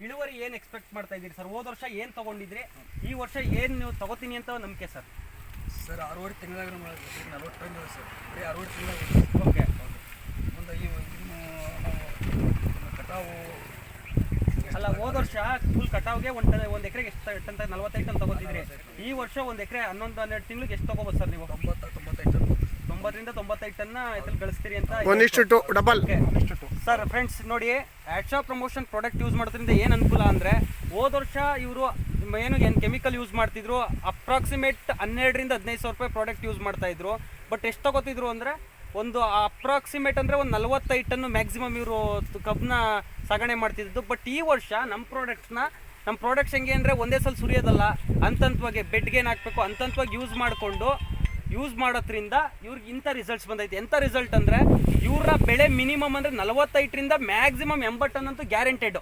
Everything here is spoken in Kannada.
ಇಳುವರಿ ಏನು ಎಕ್ಸ್ಪೆಕ್ಟ್ ಮಾಡ್ತಾ ಇದ್ದೀರಿ ಸರ್? ಹೋದ ವರ್ಷ ಏನು ತೊಗೊಂಡಿದ್ರಿ, ಈ ವರ್ಷ ಏನು ನೀವು ತಗೋತೀನಿ ಅಂತ ನಂಬಿಕೆ ಸರ್? ಸರ್ 6 ತಿಂಗಳಾಗ 40 ಟನ್ ಇದೆ ಸರ್, ಬರೀ 6 ತಿಂಗಳಾಗ. ಓಕೆ. ಮುಂದೆ ಕಟಾವು ಅಲ್ಲ, ಹೋದ ವರ್ಷ ಫುಲ್ ಕಟಾವ್ಗೆ ಒಂದು ಎಕರೆಗೆ ಎಷ್ಟು ಟನ್ 45 ಟನ್ ತಗೋತಿದ್ರಿ. ಈ ವರ್ಷ ಒಂದು ಎಕರೆ 11-12 ತಿಂಗಳಿಗೆ ಎಷ್ಟು ತಗೋಬೋದು ಸರ್ ನೀವು? 90-95 ಟನ್. 90ರಿಂದ 95 ಟನ್ನ ಎಲ್ಲಿ ಗಳಿಸ್ತೀರಿ ಅಂತ ಡಬಲ್. ಸರ್ ಫ್ರೆಂಡ್ಸ್ ನೋಡಿ, ಆಡ್ಶಾ ಪ್ರಮೋಷನ್ ಪ್ರಾಡಕ್ಟ್ ಯೂಸ್ ಮಾಡೋದ್ರಿಂದ ಏನು ಅನುಕೂಲ ಅಂದರೆ, ಹೋದ ವರ್ಷ ಇವರು ಏನು ಕೆಮಿಕಲ್ ಯೂಸ್ ಮಾಡ್ತಿದ್ರು, ಅಪ್ರಾಕ್ಸಿಮೇಟ್ 12ರಿಂದ 15,000 ರೂಪಾಯಿ ಪ್ರಾಡಕ್ಟ್ ಯೂಸ್ ಮಾಡ್ತಾಯಿದ್ರು. ಬಟ್ ಎಷ್ಟು ತಗೋತಿದ್ರು ಅಂದರೆ, ಒಂದು ಅಪ್ರಾಕ್ಸಿಮೇಟ್ ಅಂದರೆ ಒಂದು 45 ಟನ್ನು ಮ್ಯಾಕ್ಸಿಮಮ್ ಇವರು ಕಬ್ಬನ್ನ ಸಾಗಣೆ ಮಾಡ್ತಿದ್ದು. ಬಟ್ ಈ ವರ್ಷ ನಮ್ಮ ಪ್ರಾಡಕ್ಟ್ಸ್ ಹೆಂಗೆ ಅಂದರೆ, ಒಂದೇ ಸಲ ಸುರಿಯೋದಲ್ಲ, ಹಂತವಾಗಿ ಬೆಡ್ಗೇನು ಹಾಕಬೇಕು ಹಂತವಾಗಿ ಯೂಸ್ ಮಾಡೋದ್ರಿಂದ ಇವ್ರಿಗೆ ಇಂಥ ರಿಸಲ್ಟ್ಸ್ ಬಂದೈತೆ. ಎಂಥ ರಿಸಲ್ಟ್ ಅಂದರೆ, ಇವರ ಬೆಳೆ ಮಿನಿಮಮ್ ಅಂದರೆ 45ರಿಂದ ಮ್ಯಾಕ್ಸಿಮಮ್ 80 ಟನ್ ಅಂತೂ ಗ್ಯಾರಂಟೆಡ್.